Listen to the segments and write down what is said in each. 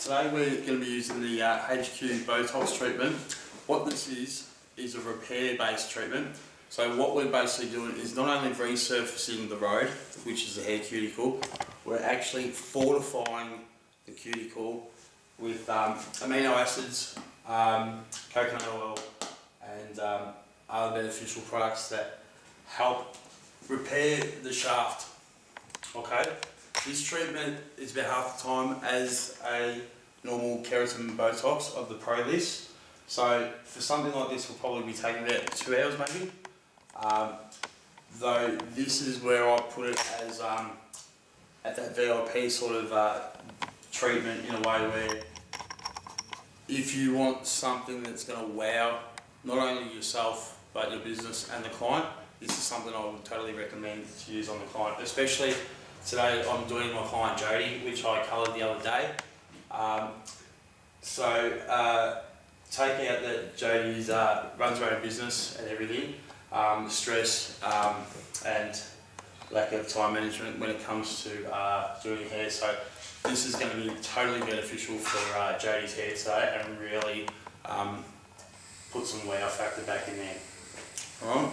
today we're going to be using the HQ Botox treatment. What this is a repair-based treatment. So what we're basically doing is not only resurfacing the road, which is the hair cuticle, we're actually fortifying the cuticle with amino acids, coconut oil, and other beneficial products that help repair the shaft. Okay, this treatment is about half the time as a normal keratin Botox of the Pro list. So for something like this, we'll probably be taking about 2 hours maybe. Though this is where I put it as at that VIP sort of treatment, in a way where if you want something that's going to wow not only yourself but your business and the client, this is something I would totally recommend to use on the client. Especially today I'm doing my client Jody, which I coloured the other day. Take out that Jody runs her own business and everything, stress and lack of time management when it comes to doing hair. So this is going to be totally beneficial for Jody's hair today and really put some wow factor back in there. Alright?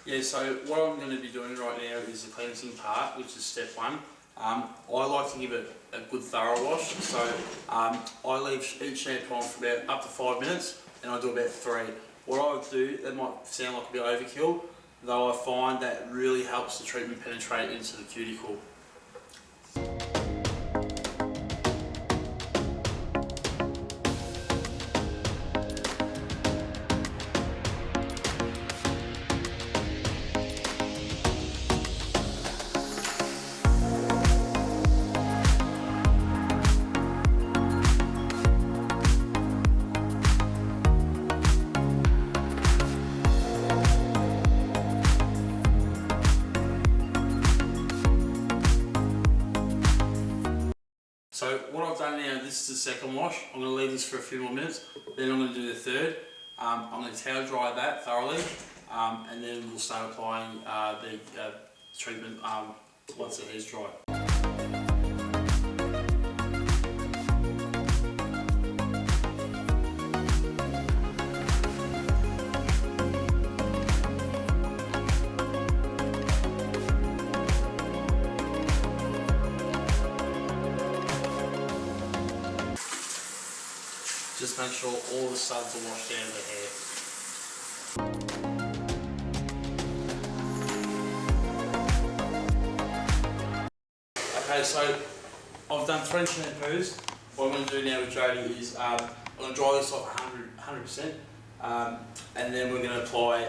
Yeah, so what I'm going to be doing right now is the cleansing part, which is step 1. I like to give it a good thorough wash, so I leave each shampoo on for about up to 5 minutes, and I do about 3. What I would do, that might sound like a bit overkill, though I find that really helps the treatment penetrate into the cuticle. So what I've done now, this is the second wash. I'm going to leave this for a few more minutes, then I'm going to do the third. I'm going to towel dry that thoroughly, and then we'll start applying the treatment once the hair's dry. Just make sure all the suds are washed out of the hair. Okay, so I've done 3 shampoos. What I'm going to do now with Jody is I'm going to dry this off 100%, and then we're going to apply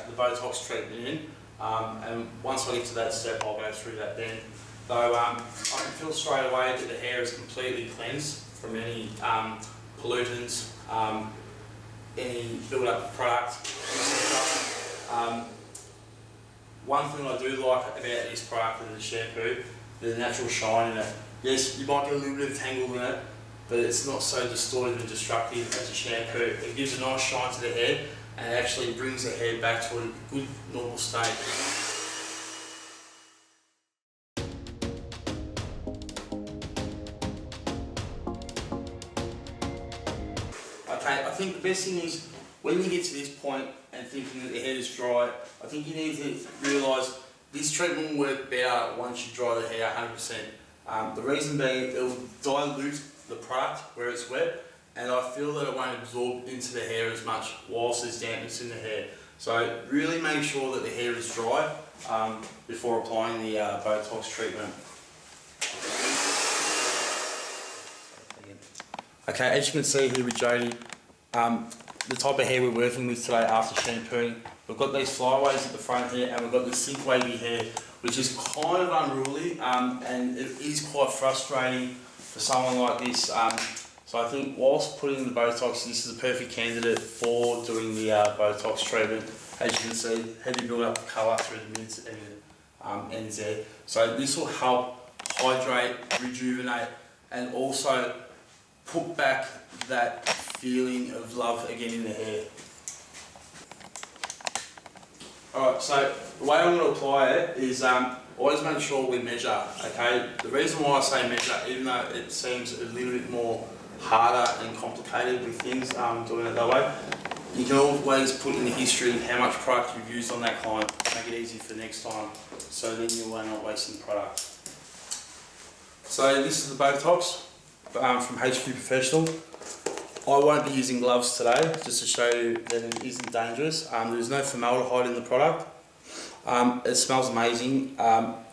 the Botox treatment in. And once I get to that step, I'll go through that then. Though I can feel straight away that the hair is completely cleansed from any pollutants, any build-up product, etc. One thing I do like about this product and the shampoo, the natural shine in it. Yes, you might get a little bit of tangle in it, but it's not so distorted and destructive as a shampoo. It gives a nice shine to the hair and actually brings the hair back to a good normal state. Okay, I think the best thing is when you get to this point and thinking that the hair is dry, I think you need to realise this treatment will work better once you dry the hair 100%. The reason being, it will dilute the product where it's wet, and I feel that it won't absorb into the hair as much whilst there's dampness in the hair. So really make sure that the hair is dry before applying the Botox treatment. Okay, as you can see here with Jody, the type of hair we're working with today after shampooing, we've got these flyaways at the front here, and we've got the thick wavy hair, which is kind of unruly, and it is quite frustrating for someone like this. So I think whilst putting the Botox, this is a perfect candidate for doing the Botox treatment. As you can see, heavy build up of colour through the mids and ends there. So this will help hydrate, rejuvenate, and also put back that feeling of love again in the hair. Alright, so the way I'm going to apply it is always make sure we measure, okay? The reason why I say measure, even though it seems a little bit more harder and complicated with things doing it that way, you can always put in the history how much product you've used on that client, make it easy for next time, so then you are not wasting product. So this is the Botox from HQ Professional. I won't be using gloves today, just to show you that it isn't dangerous. There's no formaldehyde in the product. It smells amazing.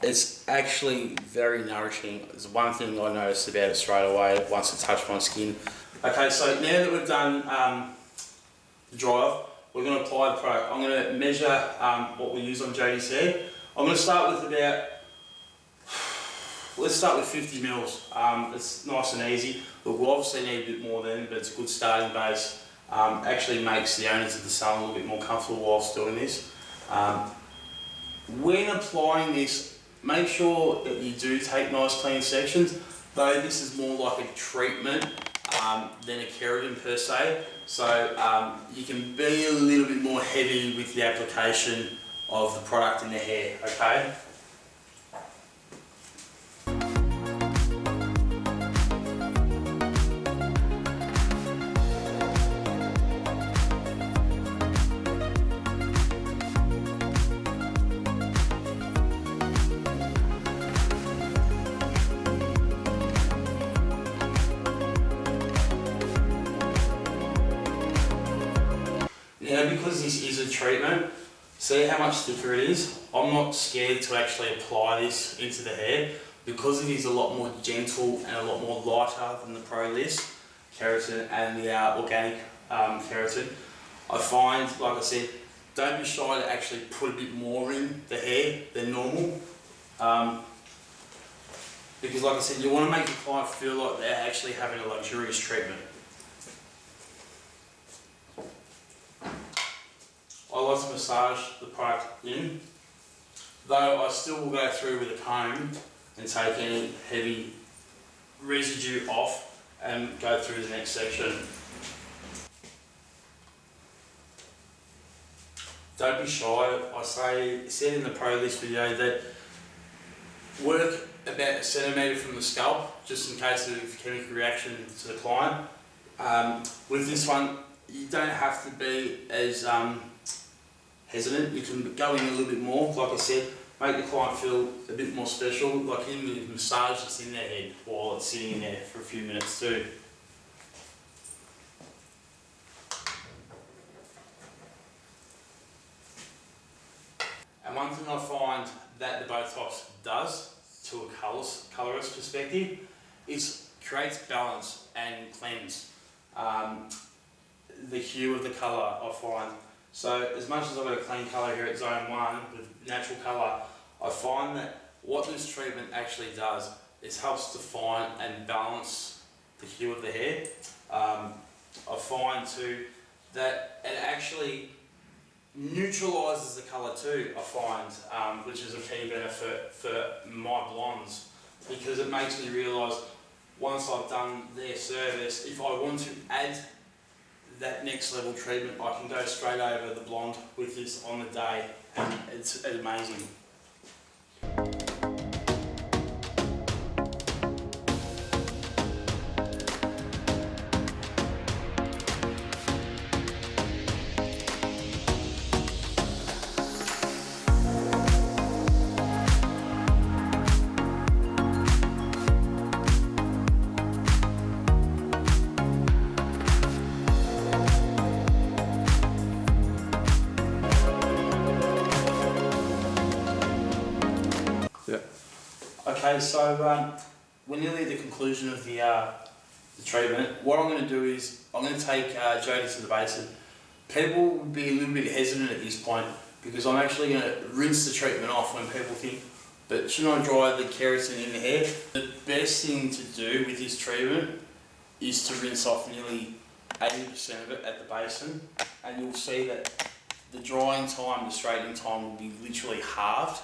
It's actually very nourishing. It's one thing I noticed about it straight away once it touched my skin. Okay, so now that we've done the dry off, we're going to apply the product. I'm going to measure what we use on JD's hair. I'm going to start with let's start with 50 mils. It's nice and easy. Look, we'll obviously need a bit more then, but it's a good starting base. Actually makes the owners of the salon a little bit more comfortable whilst doing this. When applying this, make sure that you do take nice clean sections, though this is more like a treatment than a keratin per se. So you can be a little bit more heavy with the application of the product in the hair, okay? Now, because this is a treatment, see how much thicker it is? I'm not scared to actually apply this into the hair because it is a lot more gentle and a lot more lighter than the Pro-List keratin and the organic keratin. I find, like I said, don't be shy to actually put a bit more in the hair than normal. Because like I said, you want to make the client feel like they're actually having a luxurious treatment. I like to massage the product in, though I still will go through with a comb and take any heavy residue off and go through the next section. Don't be shy. I said in the Pro-List video that work about 1 centimetre from the scalp, just in case of chemical reaction to the client. With this one, you don't have to be as hesitant. You can go in a little bit more, like I said, make the client feel a bit more special, like even with massage that's in their head while it's sitting in there for a few minutes too. And one thing I find that the Botox does to a colorist perspective is creates balance and cleanse the hue of the colour, I find. So as much as I've got a clean colour here at zone 1 with natural colour, I find that what this treatment actually does is helps define and balance the hue of the hair. I find too that it actually neutralises the colour too, I find, which is a key benefit for my blondes, because it makes me realise once I've done their service, if I want to add that next level treatment, I can go straight over the blonde with this on the day, and it's amazing. Yeah. Okay, so we're nearly at the conclusion of the treatment. What I'm going to do is I'm going to take Jodie to the basin. People will be a little bit hesitant at this point because I'm actually going to rinse the treatment off when people think, but should I dry the keratin in the hair? The best thing to do with this treatment is to rinse off nearly 80% of it at the basin, and you'll see that the drying time, the straightening time will be literally halved.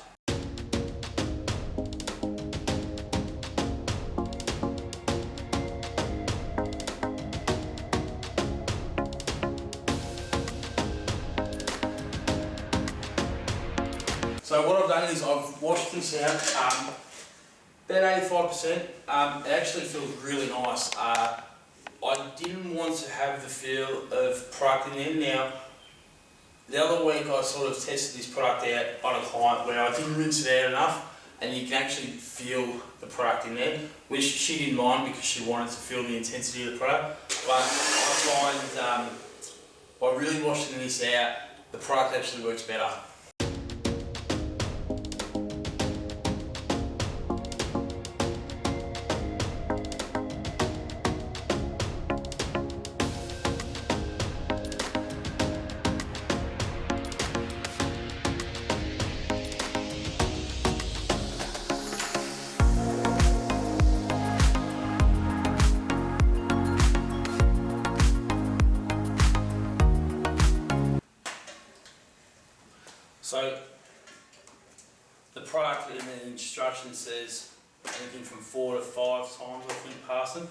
So what I've done is I've washed this out about 85%. It actually feels really nice. I didn't want to have the feel of product in there. Now, the other week I sort of tested this product out on a client where I didn't rinse it out enough, and you can actually feel the product in there, which she didn't mind because she wanted to feel the intensity of the product. But I find by really washing this out, the product actually works better. So the product in the instruction says anything from 4 to 5 times, I think, passing.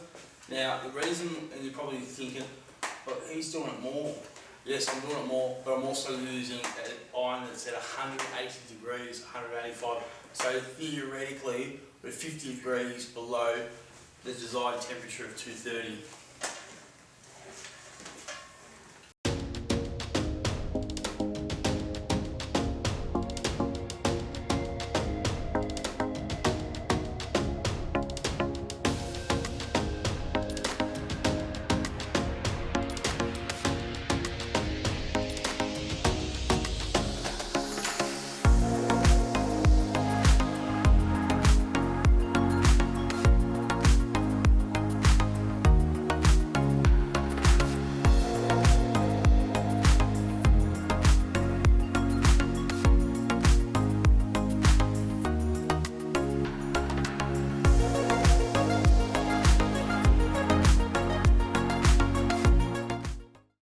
Now the reason, and you're probably thinking, but he's doing it more. Yes, I'm doing it more, but I'm also using an iron that's at 180 degrees, 185. So theoretically, we're 50 degrees below the desired temperature of 230.